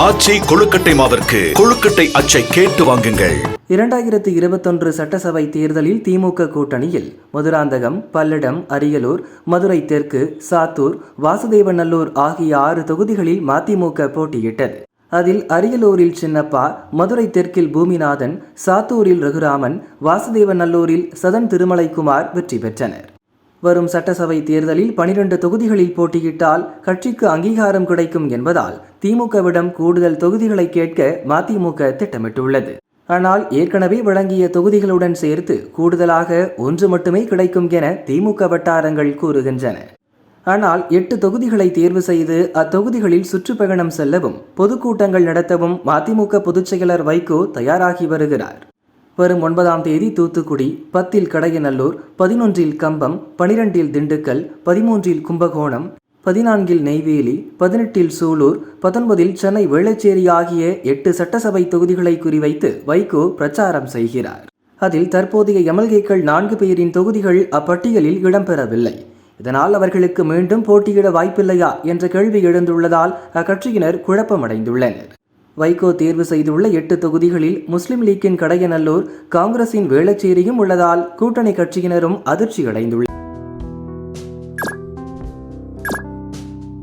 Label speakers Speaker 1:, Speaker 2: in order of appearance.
Speaker 1: ஆச்சி கொழுக்கட்டை மாவிற்கு கொழுக்கட்டை அச்சை கேட்டு வாங்குங்கள்.
Speaker 2: 2021 சட்டசபை தேர்தலில் திமுக கூட்டணியில் மதுராந்தகம், பல்லடம், அரியலூர், மதுரை தெற்கு, சாத்தூர், வாசுதேவநல்லூர் ஆகிய 6 தொகுதிகளில் மதிமுக போட்டியிட்டது. அதில் அரியலூரில் சின்னப்பா, மதுரை தெற்கில் பூமிநாதன், சாத்தூரில் ரகுராமன், வாசுதேவநல்லூரில் சதன் திருமலைக்குமார் வெற்றி பெற்றனர். வரும் சட்டசபை தேர்தலில் 12 தொகுதிகளில் போட்டியிட்டால் கட்சிக்கு அங்கீகாரம் கிடைக்கும் என்பதால் திமுகவிடம் கூடுதல் தொகுதிகளை கேட்க மதிமுக திட்டமிட்டுள்ளது. ஆனால் ஏற்கனவே வழங்கிய தொகுதிகளுடன் சேர்த்து கூடுதலாக 1 மட்டுமே கிடைக்கும் என திமுக வட்டாரங்கள் கூறுகின்றன. ஆனால் 8 தொகுதிகளை தேர்வு செய்து அத்தொகுதிகளில் சுற்றுப்பயணம் செல்லவும் பொதுக்கூட்டங்கள் நடத்தவும் மதிமுக பொதுச் செயலர் வைகோ தயாராகி வருகிறார். வரும் 9ஆம் தேதி தூத்துக்குடி, 10இல் கடையநல்லூர், 11இல் கம்பம், 12இல் திண்டுக்கல், 13இல் கும்பகோணம், 14இல் நெய்வேலி, 18இல் சூலூர், 19இல் சென்னை வேளச்சேரி ஆகிய 8 சட்டசபை தொகுதிகளை குறிவைத்து வைகோ பிரச்சாரம் செய்கிறார். அதில் தற்போதைய எம்எல்ஏக்கள் 4 பேரின் தொகுதிகள் அப்பட்டியலில் இடம்பெறவில்லை. இதனால் அவர்களுக்கு மீண்டும் போட்டியிட வாய்ப்பில்லையா என்ற கேள்வி எழுந்துள்ளதால் அக்கட்சியினர் குழப்பமடைந்துள்ளனர். வைகோ தேர்வு செய்துள்ள 8 தொகுதிகளில் முஸ்லிம் லீக்கின் கடையநல்லூர், காங்கிரசின் வேளச்சேரியும் உள்ளதால் கூட்டணி கட்சியினரும் அதிர்ச்சி அடைந்துள்ளனர்.